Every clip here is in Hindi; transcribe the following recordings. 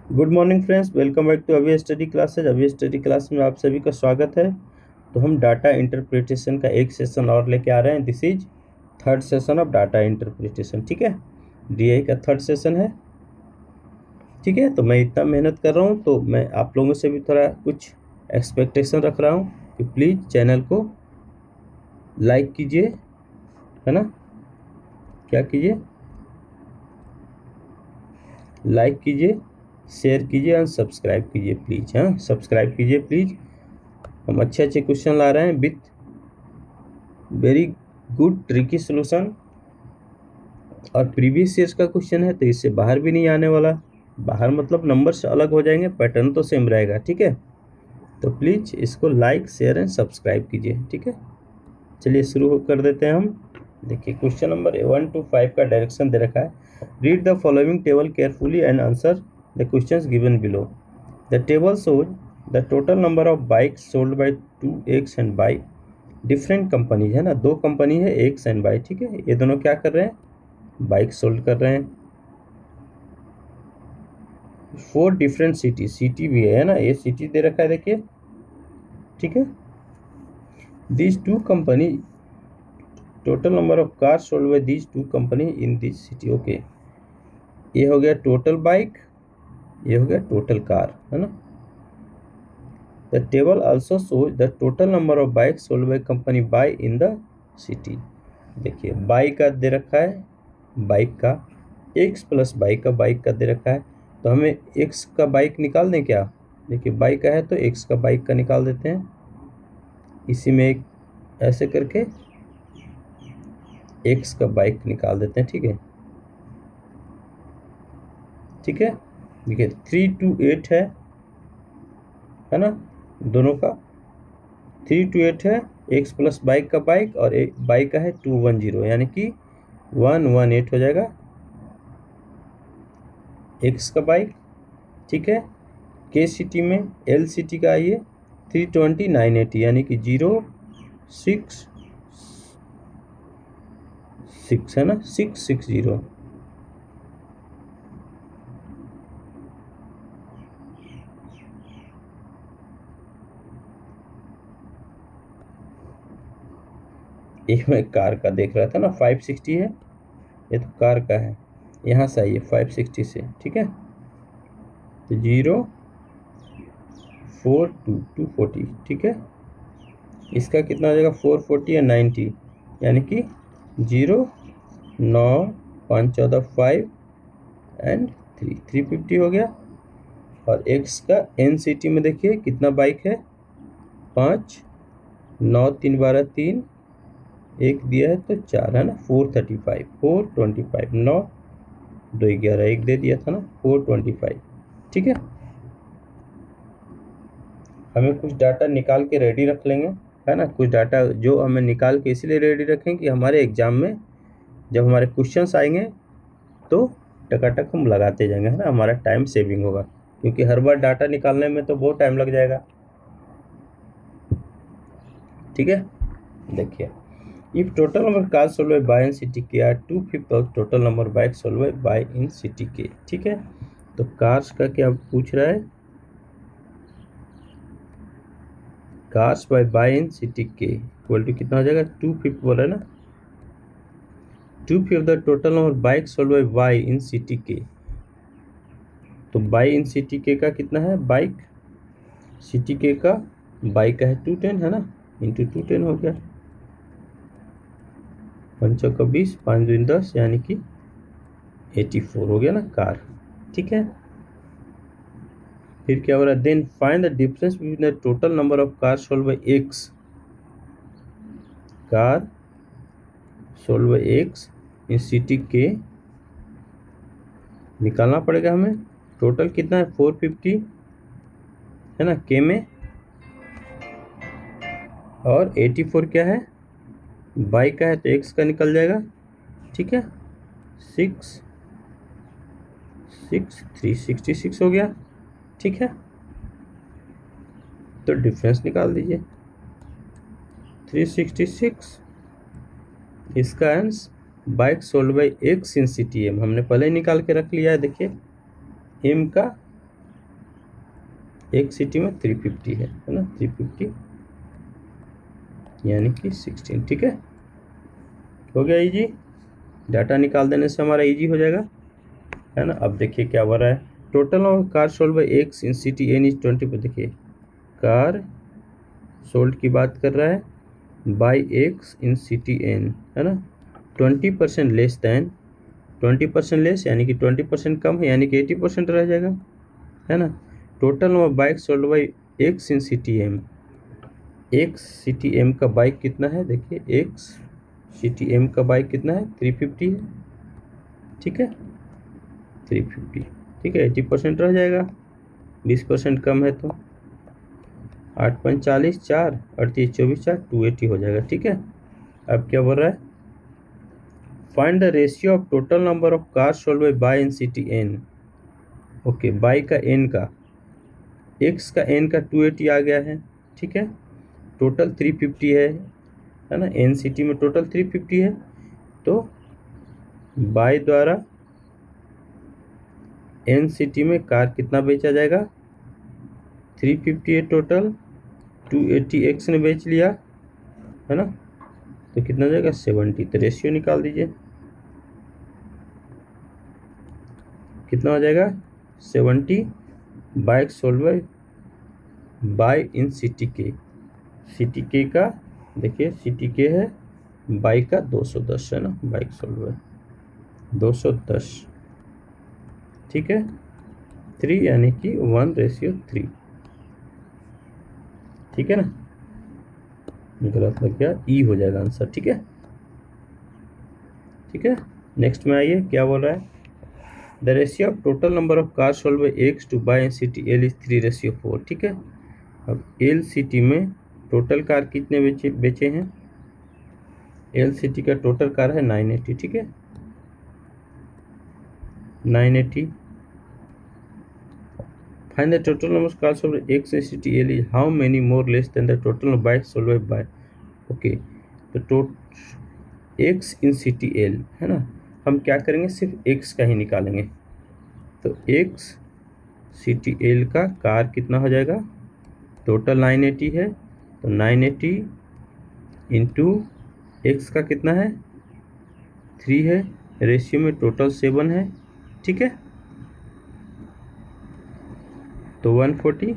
Good morning friends, welcome back to Abhi study classes. Abhi study class में आप सभी का स्वागत है। तो हम डाटा इंटरप्रिटेशन का एक सेशन और लेके आ रहे हैं। This is third session of data interpretation. ठीक है, डीआई का थर्ड सेशन है। ठीक है, तो मैं इतना मेहनत कर रहा हूँ तो मैं आप लोगों से भी थोड़ा कुछ एक्सपेक्टेशन रख रहा हूँ कि प्लीज़ चैनल को लाइक कीजिए, है ना। क्या कीजिए? लाइक कीजिए, शेयर कीजिए और सब्सक्राइब कीजिए प्लीज़। हाँ, सब्सक्राइब कीजिए प्लीज़। हम अच्छे अच्छे क्वेश्चन ला रहे हैं with very good tricky solution. और प्रीवियस ईयर्स का क्वेश्चन है तो इससे बाहर भी नहीं आने वाला। बाहर मतलब नंबर से अलग हो जाएंगे, पैटर्न तो सेम रहेगा। ठीक है, तो प्लीज़ इसको लाइक शेयर एंड सब्सक्राइब कीजिए। ठीक है, चलिए शुरू कर देते हैं हम। देखिए क्वेश्चन नंबर 1 to 5 का डायरेक्शन दे रखा है। Read the following table carefully and answer the questions given below. The table shows the total number of bikes sold by 2X and by different companies, है ना। दो कंपनी है, एक्स एंड बाई। ठीक है, ये दोनों क्या कर रहे हैं? बाइक सोल्ड कर रहे हैं। 4 डिफरेंट सिटी भी है ना, ये सिटी दे रखा है, देखिए। ठीक है, this two company total number of car sold by this two company in this city. Okay, ये हो गया टोटल बाइक, ये हो गया टोटल कार, है ना। The table also shows the total number of bike sold by accompany by in the city. देखिए बाइक का दे रखा है, बाइक का एक्स प्लस बाइक का दे रखा है, तो हमें एक्स का बाइक निकाल दें क्या? देखिए बाइक का है तो एक्स का बाइक का निकाल देते हैं। इसी में एक ऐसे करके एक्स का बाइक निकाल देते हैं। ठीक है, ठीक है। देखिए 3 to 8 है ना, दोनों का 3 to 8 है। एक्स प्लस बाइक का बाइक और एक बाइक का है 210, यानी कि 118 हो जाएगा एक्स का बाइक। ठीक है, के सिटी में एल सिटी का आइए 320 980, यानी कि 066 है ना, 660। एक मैं कार का देख रहा था ना, 560 है, ये तो कार का है। यहाँ से आइए 560 से। ठीक है, तो 042 ठीक है, इसका कितना हो जाएगा? 440 या 90, यानी कि 0 9 5 14 5 एंड 350 हो गया। और एक्स का एन सिटी में देखिए कितना बाइक है? 5 9 3 12 3, एक दिया है तो 4 है ना, 435 425 9 2 11, एक दे दिया था ना, 425। ठीक है, हमें कुछ डाटा निकाल के रेडी रख लेंगे, है ना। कुछ डाटा जो हमें निकाल के इसलिए रेडी रखें कि हमारे एग्जाम में जब हमारे क्वेश्चंस आएंगे तो टकाटक हम लगाते जाएंगे, है ना। हमारा टाइम सेविंग होगा, क्योंकि हर बार डाटा निकालने में तो बहुत टाइम लग जाएगा। ठीक है, देखिए if total number car sold by by in city K are 2/5 of total number bike sold by by in city K. ठीक है, तो कार्स का क्या पूछ रहा है? Cars by in city K equal to कितना हो जाएगा? 2/5 बोला है ना, 2/5 the total number bike sold by by in city K. तो बाई इन सिटी के का कितना है? बाइक सिटी के का बाइक का है 210, है ना, इंटू 210 हो गया। 5 का 20 5 2 10, यानी कि 84 हो गया ना कार। ठीक है, फिर क्या हो रहा है? Then find the difference between the total number of car sold by X. Car sold by X in city K निकालना पड़ेगा हमें। टोटल कितना है? 450 है ना के में, और 84 क्या है? बाइक का है तो एक्स का निकल जाएगा। ठीक है, 6 6 366 हो गया। ठीक है, तो डिफरेंस निकाल दीजिए 366। इसका answer bike sold by X in city M हमने पहले ही निकाल के रख लिया है। देखिए एम का एक सिटी में 350 है ना, 350 यानी कि 16। ठीक है, हो गया इजी। डाटा निकाल देने से हमारा इजी हो जाएगा, है ना। अब देखिए क्या हो रहा है, total of car sold by X in city N is 20 पर। देखिए कार सोल्ड की बात कर रहा है by X in city N, है ना। 20% लेस दैन, 20% लेस यानी कि 20% कम है, यानी कि 80% रह जाएगा, है ना। Total number bike sold by X in city M, X city M का बाइक कितना है, देखिए एक्स सिटी एम का बाइक कितना है, 350 है। ठीक है, 350, ठीक है, 80% रह जाएगा, 20% कम है तो 8 × 5 = 40, 4 38 24 4 280 हो जाएगा। ठीक है, अब क्या बोल रहा है, find the ratio of total number of car sold by in city N. Okay, by का एन का, एक्स का एन का 280 आ गया है। ठीक है, टोटल 350 है ना, एन सिटी में टोटल 350 है, तो बाई द्वारा एन सिटी में कार कितना बेचा जाएगा, 350 है टोटल, 280 एक्स ने बेच लिया, है ना, तो कितना हो जाएगा 70। तो रेशियो निकाल दीजिए, कितना हो जाएगा 70 bike sold by in city के, सिटी के का देखिए सिटी के है, बाइक का 210 है ना, बाइक सोल्ड बाई 210। ठीक है, 3 यानी कि 1:3। ठीक है ना, गलत लग गया, ई हो जाएगा आंसर। ठीक है, ठीक है, नेक्स्ट में आइए क्या बोल रहा है, the ratio of total number of car sold by x two by in city L is 3:4। ठीक है, अब एल सिटी में टोटल कार कितने बेचे हैं, एल सिटी का टोटल कार है 980। ठीक है, 980। Find the total number of cars sold x in city L is how many more less then the total of bike sold bye. Okay, तो एक्स इन सिटी एल है ना, हम क्या करेंगे, सिर्फ एक्स का ही निकालेंगे। तो एक्स सिटी एल का कार कितना हो जाएगा, टोटल 980 है, तो 980 इंटू एक्स का कितना है 3 है, रेशियो में टोटल 7 है। ठीक है, तो 140,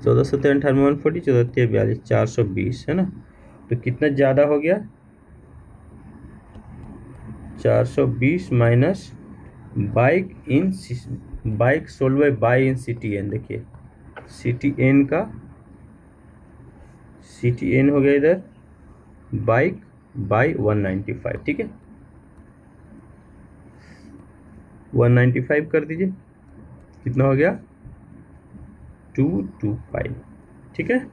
14 17 18 140, 14 42 420 है ना, तो कितना ज़्यादा हो गया, 420 minus bike sold by in city N. देखिए सिटी एन का, सिटी एन हो गया इधर बाइक बाई 195। ठीक है, 195 कर दीजिए, कितना हो गया 225। ठीक है,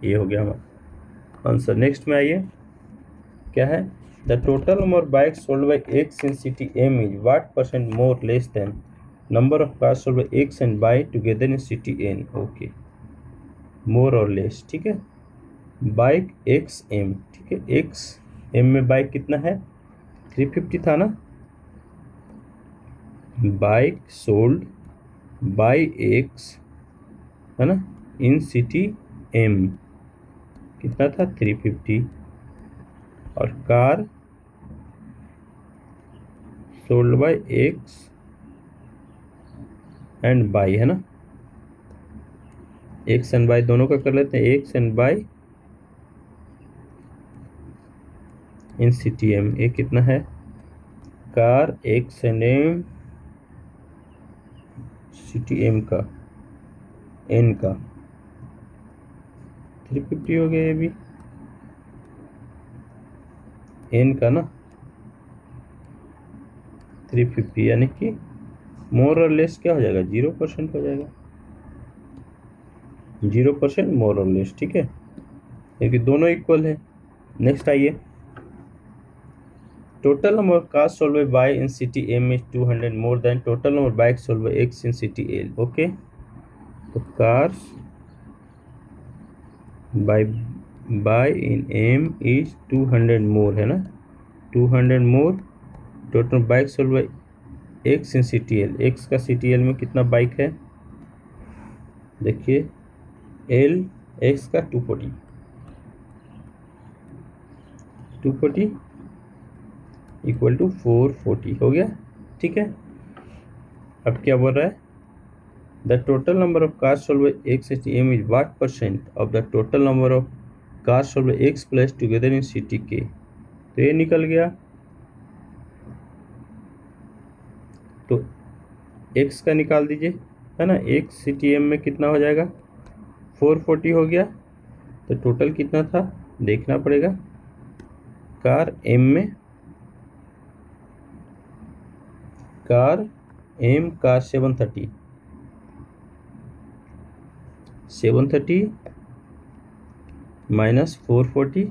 ये हो गया हमारा आंसर। नेक्स्ट में आइए, क्या है, the total number bike sold by X in city M is what % more less than number of cars sold by X and Y together in city N. Okay, more और लेस। ठीक है, बाइक एक्स एम, ठीक है, एक्स एम में बाइक कितना है 350 था ना, बाइक सोल्ड बाई एक्स है ना इन सिटी एम कितना था 350, और car sold by X and by, है ना, एक्स एंड बाई दोनों का कर लेते हैं, X and by in city M, ये कितना है, car X and M city M का एन का 350 हो गया, ये भी एन का ना 350, यानी कि मोर और लेस क्या हो जाएगा 0% हो जाएगा, 0% मोर और लेस। ठीक है, क्योंकि दोनों इक्वल है। नेक्स्ट आइए, total number of cars sold by in city M is 200 more than total number bike sold by X in city L. Okay, तो cars by in M is 200 more, है ना, 200 more total bike sold by X in city L, X का सिटी एल में कितना बाइक है देखिए एल एक्स का 240 इक्वल टू 440 हो गया। ठीक है, अब क्या बोल रहा है, the total number of cars sold by X at M is what percent of the total number of cars sold by X plus together in city K. तो ये निकल गया, तो एक्स का निकाल दीजिए, है ना। एक सिटी एम में कितना हो जाएगा, 440 हो गया। तो टोटल कितना था देखना पड़ेगा, कार एम में, car M car 730 minus 440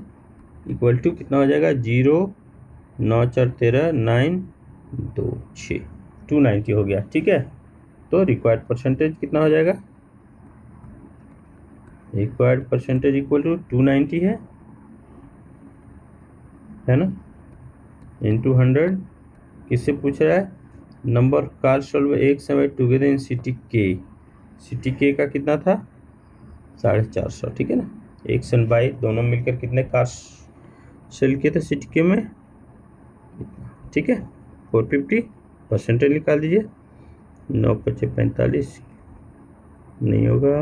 equal to कितना हो जाएगा, 0, 9, 4, 13, 9, 2, 6, 290 हो गया। ठीक है, तो रिक्वायर्ड परसेंटेज कितना हो जाएगा, रिक्वायर्ड परसेंटेज इक्वल टू 290 है ना, इंटू 100। किससे पूछ रहा है, नंबर कार सोल्व एक समय टुगेदर इन सिटी के का कितना था, 450। ठीक है ना, एक्स एंड वाई दोनों मिलकर कितने कार सेल किए थे सिटी के में। ठीक है, 450 परसेंटेज निकाल दीजिए, 9×5=45 नहीं होगा,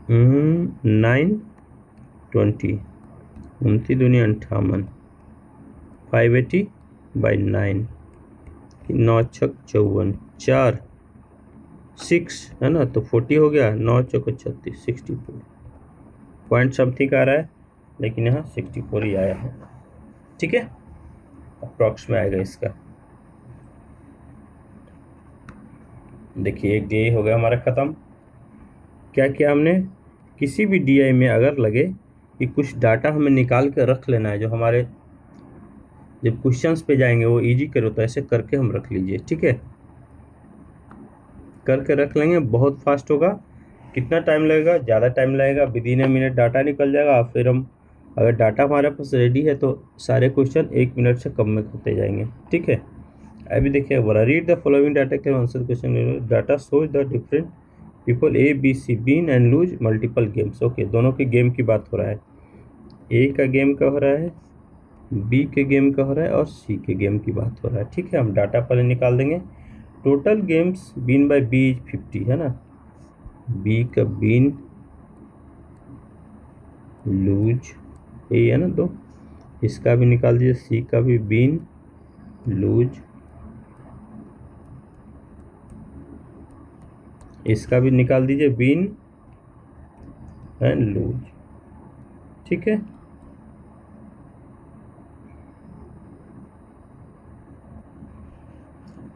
9×20 29×58 580/9 9×6=54 4 6 है ना, तो 40 हो गया, 9×4=36 64 पॉइंट समथिंग आ रहा है, लेकिन यहाँ 64 ही आया है। ठीक है, अप्रॉक्स में आएगा इसका। देखिए एक डीआई हो गया हमारा ख़त्म। क्या किया हमने, किसी भी डीआई में अगर लगे कि कुछ डाटा हमें निकाल कर रख लेना है, जो हमारे जब क्वेश्चंस पे जाएंगे वो इजी करो, तो ऐसे करके हम रख लीजिए। ठीक है, करके रख लेंगे, बहुत फास्ट होगा। कितना टाइम लगेगा, ज़्यादा टाइम लगेगा, विदिन ए मिनट डाटा निकल जाएगा। फिर हम अगर डाटा हमारे पास रेडी है तो सारे क्वेश्चन 1 मिनट से कम में करते जाएंगे। ठीक है, अभी देखिए बोला, रीड द फॉलोइंग डाटा के answer question, data shows the different people A B C win and lose multiple games. Okay, दोनों के गेम की बात हो रहा है, ए का गेम का हो रहा है, बी के गेम का हो रहा है, और सी के गेम की बात हो रहा है। ठीक है, हम डाटा पहले निकाल देंगे। Total games win by B 50 है ना, बी का बीन लूज यही है ना, तो इसका भी निकाल दीजिए, सी का भी बीन लूज, इसका भी निकाल दीजिए, बीन एंड लूज। ठीक है,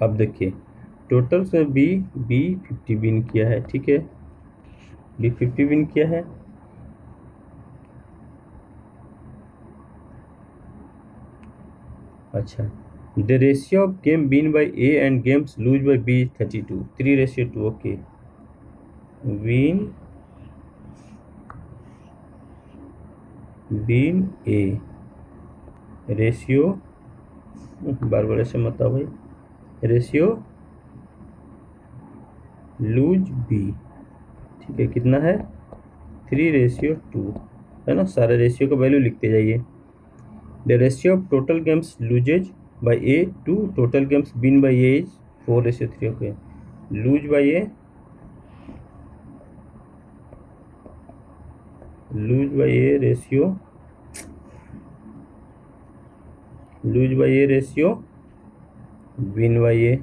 अब देखिए टोटल से बी 50 विन किया है। ठीक है, बी 50 विन किया है। अच्छा, the ratio of game win by A and games lose by B 32 3:2। Okay, win A ratio, बार बार ऐसे मत आओ भाई, रेशियो लूज बी। ठीक है, कितना है, 3:2 है ना, सारे रेशियो का वैल्यू लिखते जाइए। The ratio of total games losses by A to total games win by A is 4:3। Okay, lose by A ratio, lose by A ratio win by A,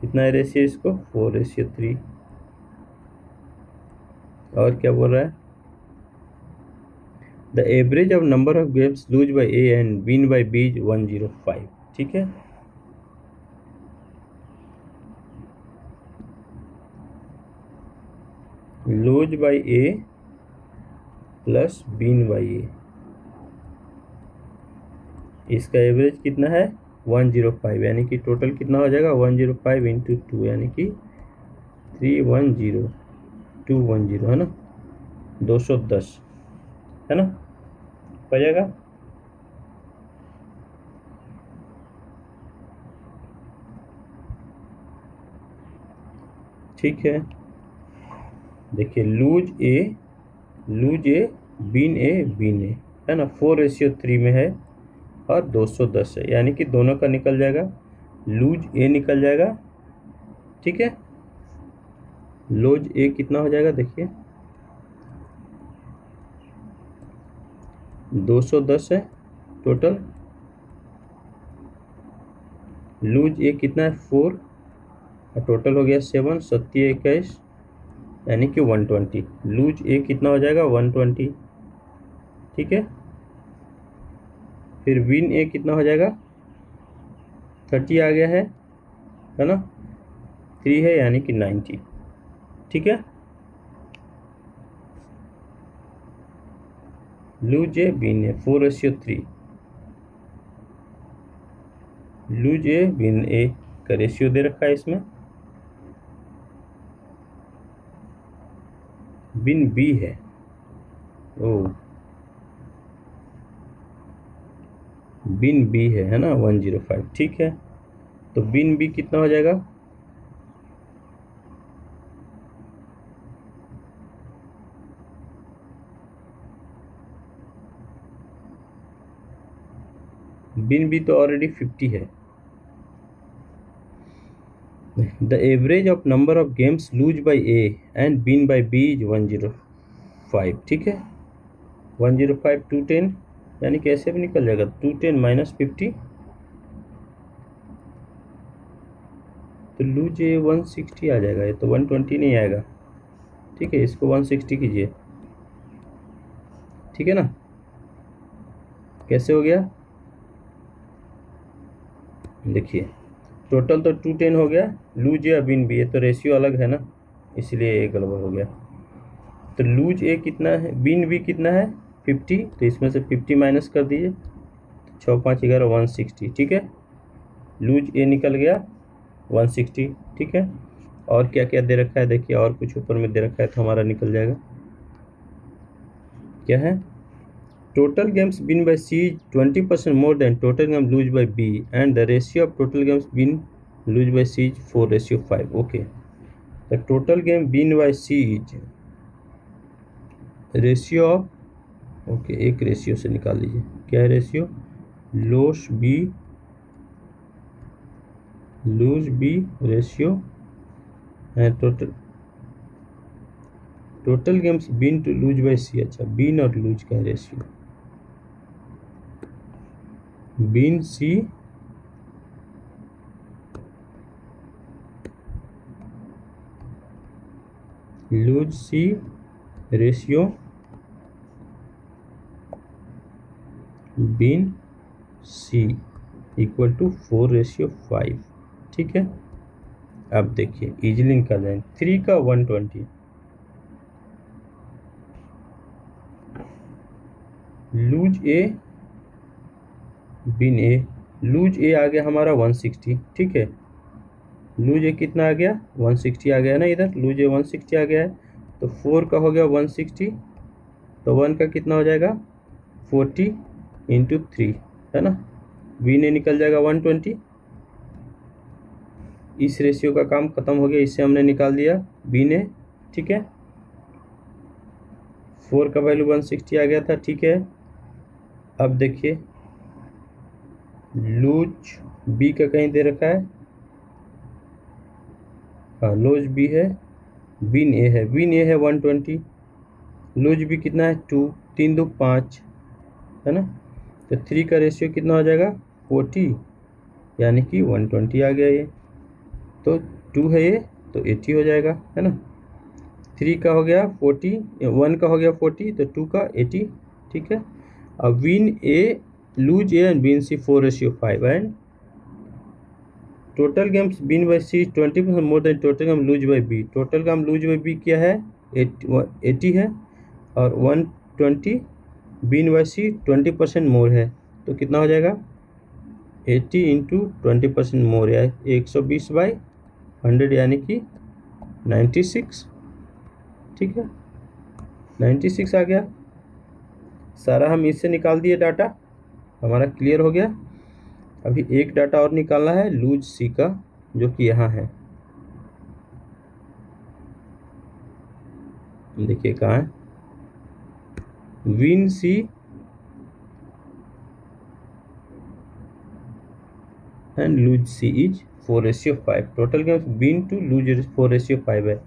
कितना है रेशियो इसको, 4:3। और क्या बोल रहा है, the average of number of games lose by A and win by B 105। ठीक है, lose by A plus win by A, इसका एवरेज कितना है 105, यानी कि टोटल कितना हो जाएगा 105 इंटू 2, यानी कि 310 है ना, 210 है ना, हो जाएगा। ठीक है, देखिए लूज ए बीन ए है ना, 4:3 में है और 210 है, यानी कि दोनों का निकल जाएगा, लूज ए निकल जाएगा। ठीक है, लूज ए कितना हो जाएगा, देखिए 210 है टोटल, लूज ए कितना है 4 और टोटल हो गया 7, 7 21, यानी कि 120। लूज ए कितना हो जाएगा 120। ठीक है, फिर विन ए कितना हो जाएगा 30 आ गया है ना, 3 है यानी कि 90। ठीक है, lose A win A 4:3, lose A win A का रेशियो दे रखा है इसमें, बिन बी है, ओ बिन बी है ना 105। ठीक है, तो बिन बी कितना हो जाएगा, बिन बी तो ऑलरेडी 50 है। The average of number of games lose by A and win by B is 105। ठीक है, 105 210, यानी कैसे भी निकल जाएगा 210 - 50, तो लूज ए 160 आ जाएगा, ये तो 120 नहीं आएगा। ठीक है, इसको 160 कीजिए। ठीक है ना, कैसे हो गया, देखिए टोटल तो 210 हो गया, लूज ए बिन बी, ये तो रेशियो अलग है ना, इसलिए ये गड़बड़ हो गया। तो लूज ए कितना है, बिन बी कितना है 50, तो इसमें से 50 माइनस कर दीजिए, 6 5 11 160। ठीक है, लूज ए निकल गया 160। ठीक है, और क्या क्या दे रखा है देखिए, और कुछ ऊपर में दे रखा है तो हमारा निकल जाएगा। क्या है, total games win by C 20% more than total game lose by B and the ratio of total games win lose by C 4:5। Okay, the total game win by C is ratio of, okay एक रेशियो से निकाल लीजिए, क्या है रेशियो, लूज बी रेशियो है total games win to lose by C. अच्छा, बिन और लूज का ratio, win C lose C ratio win C equal to 4:5। ठीक है, अब देखिए इजीली निकाल जाए, 3 का 120, लूज ए बिन ए, लूज ए आ गया हमारा 160। ठीक है, लूज ए कितना आ गया 160 आ गया ना, इधर लूज ए 160 आ गया है, तो 4 का हो गया 160, तो 1 का कितना हो जाएगा 40 × 3 है ना, बिन ए निकल जाएगा 120। इस रेशियो का काम खत्म हो गया, इससे हमने निकाल दिया बिन ए। ठीक है, 4 का वैल्यू 160 आ गया था। ठीक है, अब देखिए लूज बी का कहीं दे रखा है, हाँ लूज बी है, बिन ए है, बिन ए है 120, लूज बी कितना है 2, 3 2 5 है ना, तो 3 का रेशियो कितना हो जाएगा 40, यानी कि 120 आ गया ये, तो 2 है ये तो 80 हो जाएगा है ना, 3 का हो गया 40, 1 का हो गया 40, तो 2 का 80। ठीक है, अब win A lose A and win C 4:5 and total games win by C 20% more than total game lose by B, total game lose by B क्या है 80 है, और 120 बिन बाई सी 20% मोर है, तो कितना हो जाएगा 80 × 20% मोर है 120/100, यानी कि 96। ठीक है, 96 आ गया, सारा हम इससे निकाल दिए डाटा, हमारा क्लियर हो गया। अभी एक डाटा और निकालना है लूज सी का, जो कि यहाँ है, देखिए कहाँ है, win C and lose C is 4:5। Total games win to lose 4:5 है,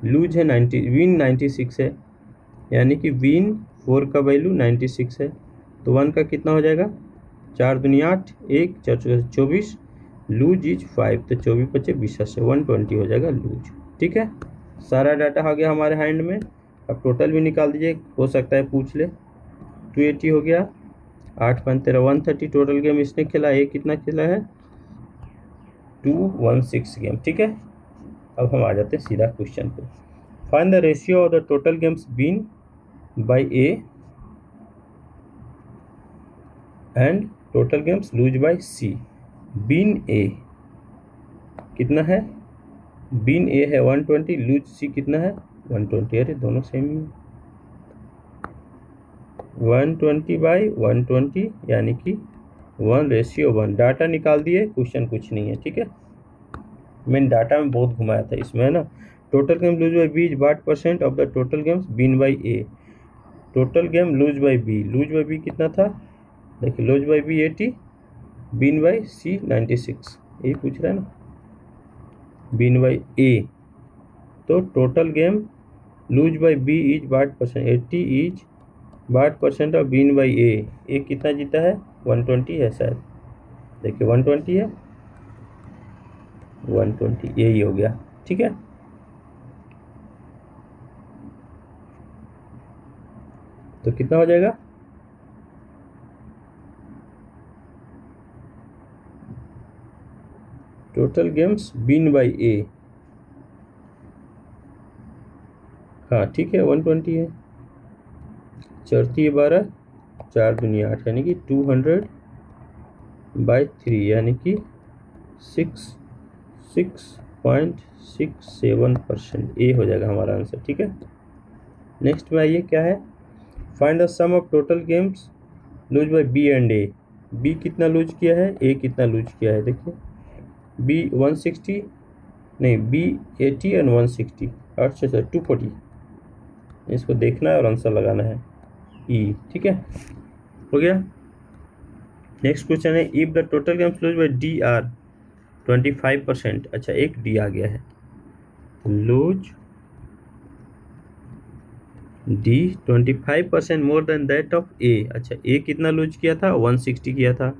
लूज है 90, विन 96 है, यानी कि विन 4 का वैल्यू 96 है, तो 1 का कितना हो जाएगा, 4 दुनिया 8, 1 4 24, लूज इज 5, तो 24 बचे 20 से 120 हो जाएगा लूज। ठीक है, सारा डाटा आ गया हमारे हैंड में। अब टोटल भी निकाल दीजिए, हो सकता है पूछ ले। 280 हो गया, 8 5 13 130 टोटल गेम इसने खेला, ये कितना खेला है, 216 गेम। ठीक है, अब हम आ जाते हैं सीधा क्वेश्चन पे। Find the ratio of the total games win by A and total games lose by C. Win A कितना है, बीन ए है 120, लूज सी कितना है 120, अरे दोनों सेम ही है, 120 बाई 120 यानी कि 1:1। डाटा निकाल दिए, क्वेश्चन कुछ नहीं है। ठीक है, मैंने डाटा में बहुत घुमाया था इसमें, है ना। Total game lose by B is what percent of the total games win by A. Total game lose by B, lose by B कितना था, देखिए lose by B 80, win by C 96, यही पूछ रहा है ना, बीन बाई ए। तो total game lose by B is what percent, 80 is what percent of win by A कितना जीता है 120 है शायद, देखिए 120 है, 120 यही हो गया। ठीक है, तो कितना हो जाएगा, टोटल गेम्स बीन बाई ए, हाँ ठीक है 120 है, चौथी 12, 4 दुनिया 8, यानी कि 200/3 यानी कि 6.67% ए हो जाएगा हमारा आंसर। ठीक है, नेक्स्ट में आइए, क्या है, find the sum of total games lose by B and A. B कितना लूज किया है, ए कितना लूज किया है, देखिए बी 160 नहीं, बी 80 एंड 160, 240, इसको देखना है और आंसर लगाना है ई। ठीक है, हो गया। नेक्स्ट क्वेश्चन है, if the total games lose by D are 25%, अच्छा एक डी आ गया है, lose D 25% more than that of A. अच्छा ए कितना लूज किया था, 160 किया था,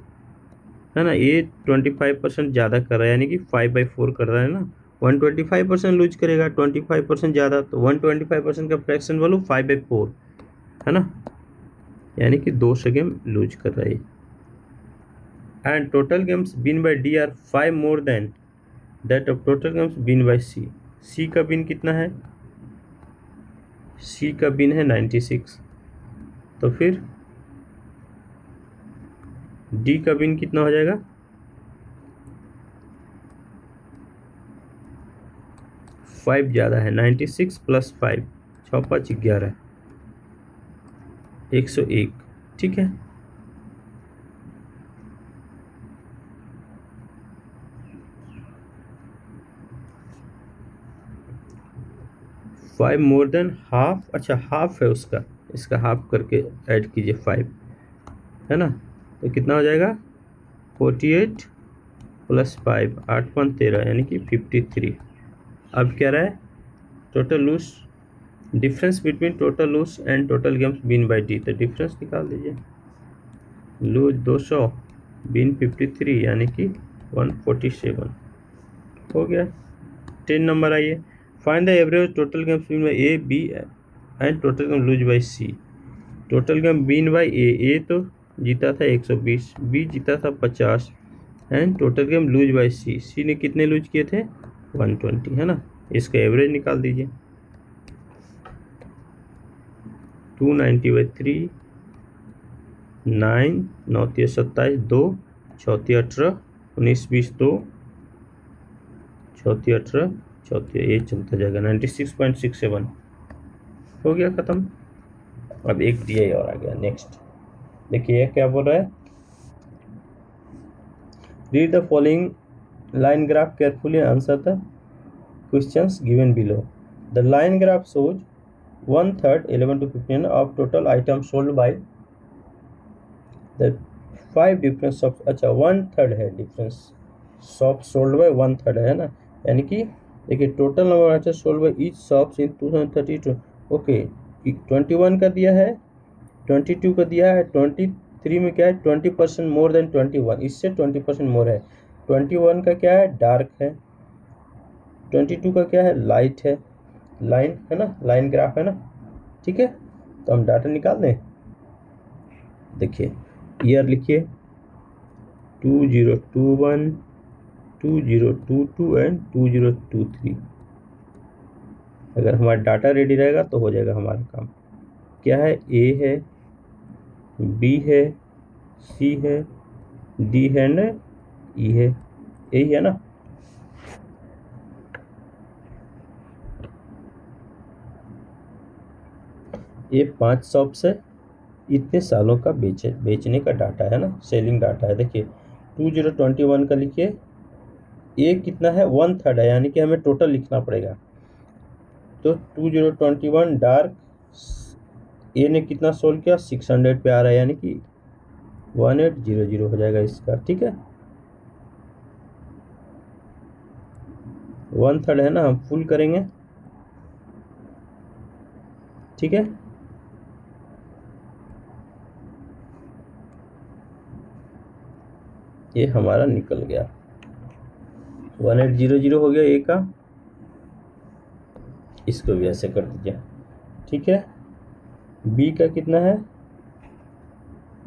है ना, ए 25% ज़्यादा कर रहा है, यानी कि 5/4 कर रहा है ना, 125% लूज करेगा, 25% ज़्यादा, तो 125% का फ्रैक्शन वैल्यू 5/4 है ना, यानी कि 200 गेम लूज कर रहा है। And total games win by D are 5 more than that of total games win by C. C का बिन कितना है, सी का बिन है 96, तो फिर डी का बिन कितना हो जाएगा, 5 ज़्यादा है, 96 + 5, 6 5 11, 101। ठीक है, फाइव मोर देन हाफ, अच्छा हाफ है उसका, इसका हाफ करके ऐड कीजिए 5, है ना, तो कितना हो जाएगा 48 + 5, 8 5 13, यानी कि 53। अब क्या रहा है, total lose, difference between total lose and total games win by D, तो डिफरेंस निकाल दीजिए, लूज 200, बिन 53, यानी कि 147 हो गया। 10 नंबर आइए, find the average total games win by A B and total game lose by C. Total game win by A तो जीता था 120, बी जीता था 50, and total game lose by C, C ने कितने लूज किए थे 120, है ना, इसका एवरेज निकाल दीजिए, 290/3, 9 9 27 2, 6 18 19 20 2, 6 18 6, ये चलता जाएगा, 96.67 हो गया ख़त्म। अब एक डी और आ गया। नेक्स्ट देखिए क्या बोल रहा है, read the following line graph carefully, answer the questions given below. The line graph shows 1/3 11 to 15 of total items sold by the 5 different shops। अच्छा 1/3 है डिफरेंस, शॉप सोल्ड बाय 1/3 है ना, यानी कि देखिए total number item sold by each shops in 2032। Okay 21 का दिया है, 22 का दिया है, 23 में क्या है 20% मोर देन 21, इससे 20% मोर है। 21 का क्या है डार्क है, 22 का क्या है लाइट है, लाइन है ना, लाइन ग्राफ है ना, ठीक है। तो हम डाटा निकाल दें, देखिए ईयर लिखिए 2021, 2022 एंड 2023। अगर हमारा डाटा रेडी रहेगा तो हो जाएगा हमारा काम। क्या है ए है, बी है, सी है, डी है न ई है, यही है ना। ये 5 शॉप्स है, इतने सालों का बेचने का डाटा है ना, सेलिंग डाटा है। देखिए 2021 का लिखिए, ए कितना है 1/3 है, यानी कि हमें टोटल लिखना पड़ेगा। तो 2021 डार्क ए ने कितना सोल्व किया 600 पे आ रहा है, यानी कि 1800 हो जाएगा इसका, ठीक है। 1/3 है ना, हम फुल करेंगे, ठीक है। ये हमारा निकल गया 1800 हो गया ए का, इसको भी ऐसे कर दीजिए, ठीक है। बी का कितना है,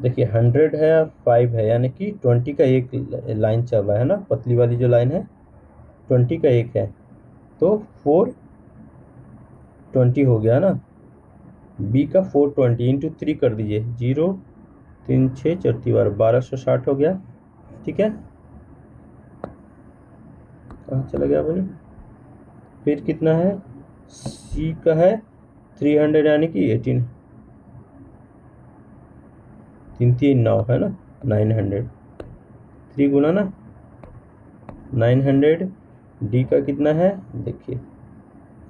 देखिए 100 है और 5 है, यानी कि 20 का एक लाइन चल रहा है ना, पतली वाली जो लाइन है 20 का एक है, तो 420 हो गया ना। बी का 420 इंटू 3 कर दीजिए, 0 3 6 4 1260 हो गया, ठीक है। कहाँ चला गया भाई, फिर कितना है सी का है 300, यानी कि 18 3 3 9 है ना, 900 3 गुना ना 900। डी का कितना है देखिए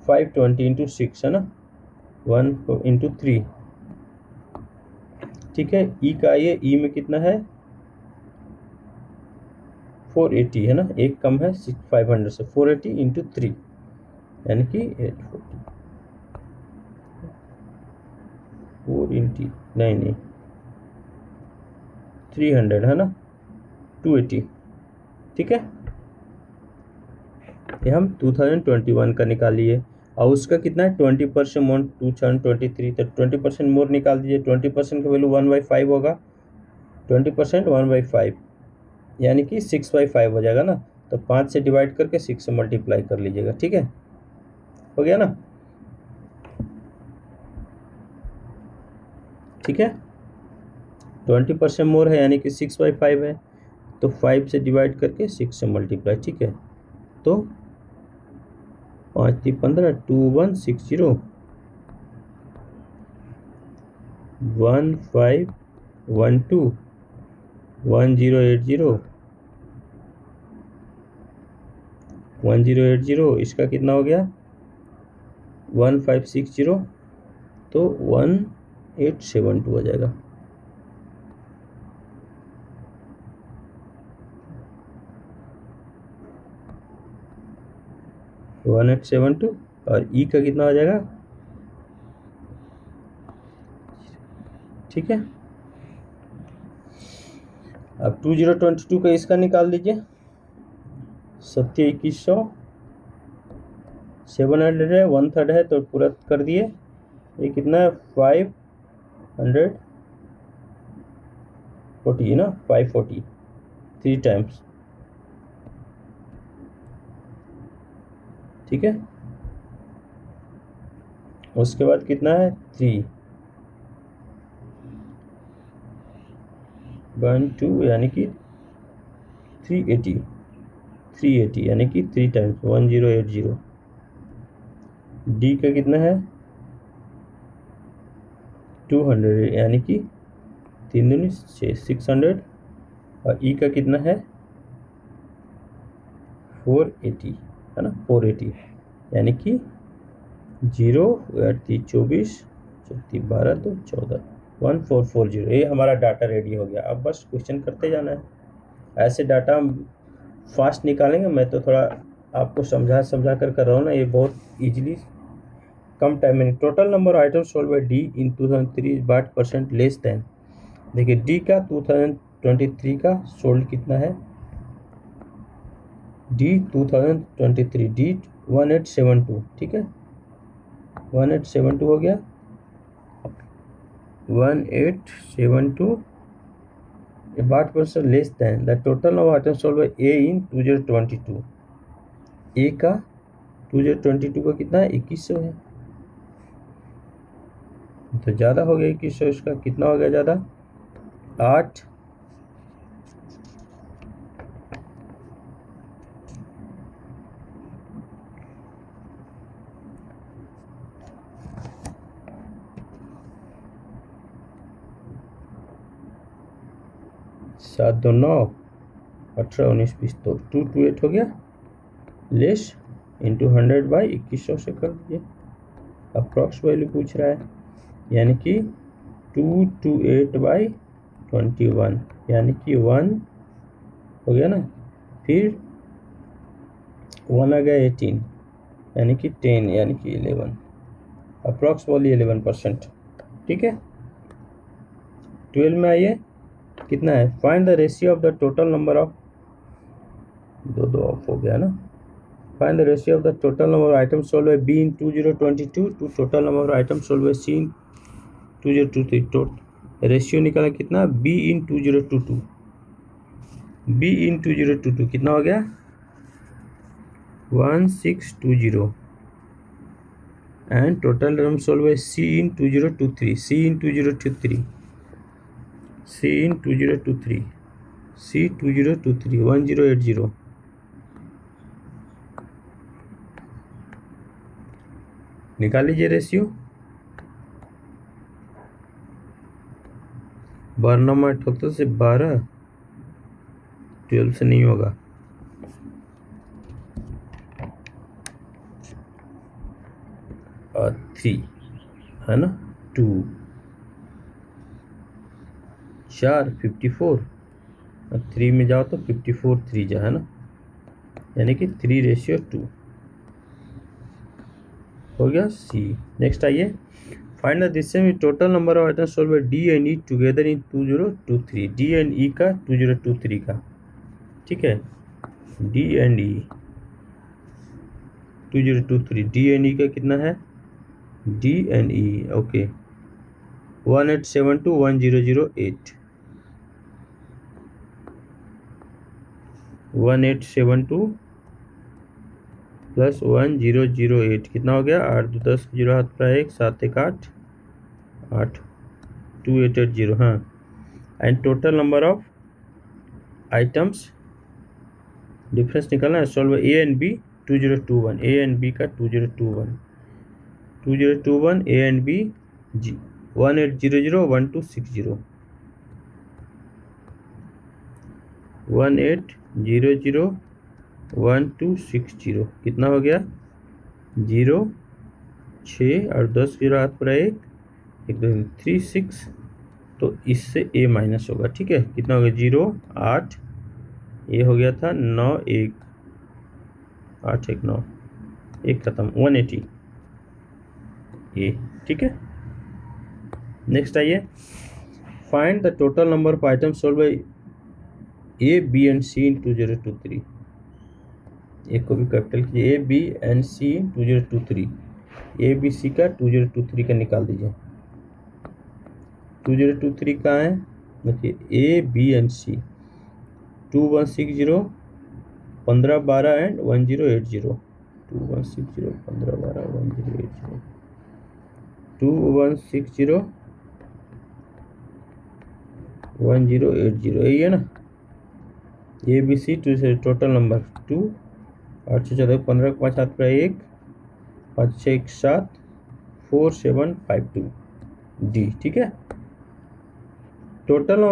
520 इंटू 6 है ना, 1 इंटू 3, ठीक है। ई का आइए, ई में कितना है 480 है ना, एक कम है 500 से, 480 इंटू 3 यानी कि 840, 4 इंटू नहीं 300 है ना, 280, ठीक है। ये हम 2021 का निकालिए, और उसका कितना है 20% मोर 2023, तो 20% मोर निकाल दीजिए। 20% का वैल्यू 1/5 होगा, 20% 1/5 यानी कि 6/5 हो जाएगा ना। तो 5 से डिवाइड करके 6 से मल्टीप्लाई कर लीजिएगा, ठीक है, हो गया ना, ठीक है। 20% मोर है यानी कि 6/5 है, तो 5 से डिवाइड करके 6 से मल्टीप्लाई, ठीक है। तो 5 3 15 2160 1512 1080 1080, इसका कितना हो गया 1560, तो 1872 हो जाएगा। तो 1872, और ई का कितना हो जाएगा, ठीक है। अब 2022 का इसका निकाल लीजिए, 27,2100, 700 है, 1/3 है तो पूरा कर दिए। ये कितना है 540 है ना, 540 3 टाइम्स, ठीक है। उसके बाद कितना है 3 1 2 यानी कि 380 यानी कि 3 टाइम्स 1080। डी का कितना है 200 यानी कि 3 दूनी 600, और ई का कितना है 480 है ना, 480 यानी कि 0 24 34 12 2 14 1440। ये हमारा डाटा रेडी हो गया। अब बस क्वेश्चन करते जाना है। ऐसे डाटा हम फास्ट निकालेंगे। मैं तो थोड़ा आपको समझा कर रहा हूँ ना, ये बहुत इजीली कम टाइम में। Total number of item sold by D in 2003 is 8% less than. देखिए डी का 2023 का सोल्ड कितना है, डी 2023 डी 1872, ठीक है 1872 हो गया। 1872 8% less than the total number item sold by A in 2022। A का 2022 का कितना है, 2100 है, तो ज़्यादा हो गया 2100। इसका कितना हो गया ज़्यादा, 8 7 2 9 18 19 20, तो 228 हो गया लेस इंटू 100 बाई 2100 से कर दीजिए। अप्रॉक्स वैल्यू पूछ रहा है, यानी कि 228 बाई 21, यानी कि 1 हो गया ना, फिर 1 आ गया 18, यानी कि 10, यानी कि 11, अप्रॉक्स वैल्यू 11%, ठीक है। 12 में आइए, कितना है, find the ratio of the total number of, दो ऑफ हो गया ना, find the ratio of the total number of item sold by B in 2022 to total number of item sold by C in 2023। Ratio निकाला कितना, बी इन 2022, बी इन 2022 कितना हो गया 1620, and total item sold by C in 2023, C in 2023, C in 2023, C 2023 1080। निकाल लीजिए रेशियो, बारह ठोकते से 12, 12 से नहीं होगा, और 3 है ना, 2 4 54, और 3 में जाओ तो 54 3 जा, है ना, यानी कि 3:2 हो गया सी। नेक्स्ट आइए, find the distance total number of items sold by D and E together in 2023, D and E का 2023 का, ठीक है, D and E 2023, D and E का कितना है, D and E okay 1872 1008, 1872 plus 1008 कितना हो गया, 8 2 10 0 हाथ पर 1 7 1 8 8 2880, हाँ। And total number of items difference निकालना है, sold A and B 2021, A and B का 2021 ए एंड बी 1800 1260, 1800 1260 कितना हो गया, 0 6 और 10 0 हाथ पर 1 36, तो इससे ए माइनस होगा, ठीक है, कितना हो गया 0 8, ये हो गया था 9 1 8 1 9 1 खत्म 180 ये, ठीक है। नेक्स्ट आइए, find the total number of item sold by A B and C in 2023, एक को भी कैपिटल कीजिए, A B and C in 2023, A B C का 2023 का निकाल दीजिए, 2023 कहाँ है, देखिए A B and C 2160 15 12 and 1080, 2160 15 12 1080, 2160 1080, यही है ना, A B C total number 2 8 6 14 15 5 7 पर 1 5 6 1 7 4 7 5 2 डी, ठीक है। Total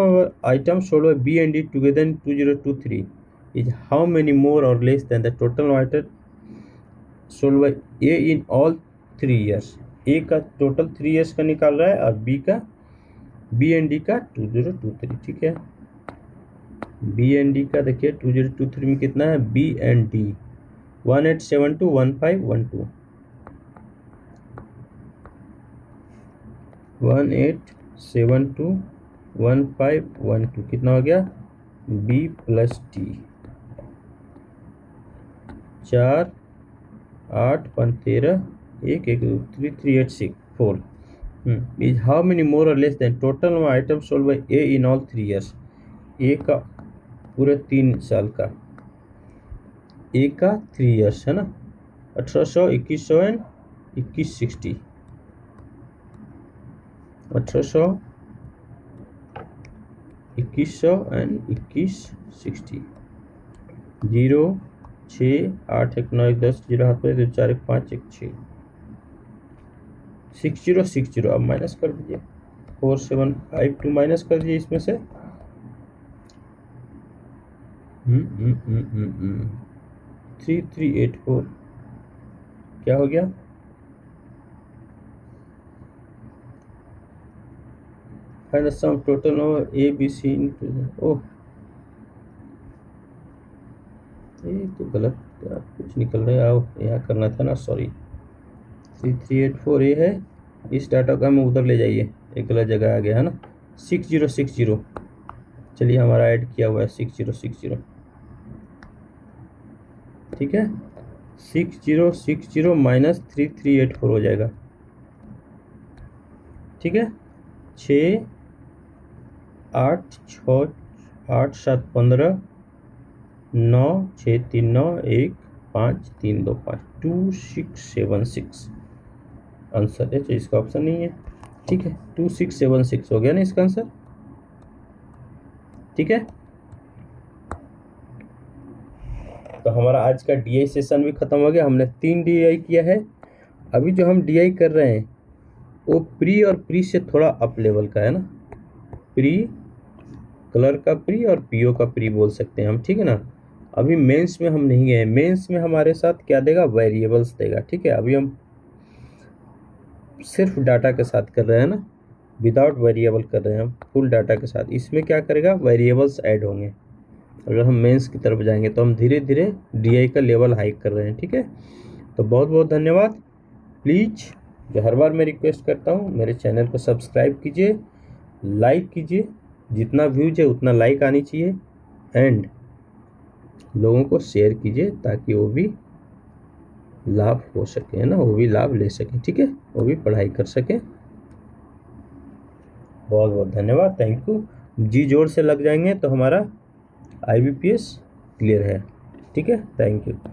item sold by B and D together in 2023 is how many more or less than the total item sold by A in all 3 years. A का टोटल 3 ईयर्स का निकाल रहा है और बी एंड डी का 2023। ठीक है, बी एंड डी का देखिए 2023 में कितना है, बी एंड डी 18721512 18721512 कितना हो गया, B plus D 4 8 5 13 1 1 3 3 8 6 4 is how many more or less than total number of items sold by A in all 3 years। ए का पूरे 3 साल का, ए का 3 ईयर्स है ना, 1800 2100 एंड 2160, 1800 2100 एंड 2160, 0 6 8 1 9 1 10 0 हाथ में 2 4 1 5 1 6 6060। अब माइनस कर दीजिए, 4752 माइनस कर दीजिए इसमें से 3384 क्या हो गया, find the sum total number A B C into, ओह ये तो गलत कुछ निकल रहा है, आओ यहाँ करना था ना, सॉरी 3384 ए है, इस डाटा को हमें उधर ले जाइए, एक गलत जगह आ गया है ना, 6060। चलिए हमारा ऐड किया हुआ है 6060, ठीक है, 6060 माइनस 3384 हो जाएगा। ठीक है, 6 8 6 8 7 15 9 6 3 9 1 5 3 2 5 2676 आंसर है, तो इसका ऑप्शन नहीं है। ठीक है, 2676 हो गया ना इसका आंसर। ठीक है, तो हमारा आज का डीआई सेशन भी खत्म हो गया। हमने 3 डीआई किया है। अभी जो हम डीआई कर रहे हैं वो प्री और प्री से थोड़ा अप लेवल का है ना, प्री कलर का प्री और पीओ का प्री बोल सकते हैं हम। ठीक है ना, अभी मेंस में हम नहीं गए। मेंस में हमारे साथ क्या देगा, वेरिएबल्स देगा। ठीक है, अभी हम सिर्फ डाटा के साथ कर रहे हैं ना, विदाउट वेरिएबल कर रहे हैं हम, फुल डाटा के साथ। इसमें क्या करेगा, वेरिएबल्स ऐड होंगे। अगर हम मेंस की तरफ जाएंगे तो हम धीरे धीरे डीआई का लेवल हाइक कर रहे हैं। ठीक है, तो बहुत बहुत धन्यवाद। प्लीज़ जो हर बार मैं रिक्वेस्ट करता हूँ, मेरे चैनल को सब्सक्राइब कीजिए, लाइक कीजिए, जितना व्यूज है उतना लाइक आनी चाहिए, एंड लोगों को शेयर कीजिए ताकि वो भी लाभ हो सके, है ना, वो भी लाभ ले सकें। ठीक है, वो भी पढ़ाई कर सकें। बहुत बहुत धन्यवाद, थैंक यू। जी जोर से लग जाएंगे तो हमारा IBPS क्लियर है। ठीक है, थैंक यू।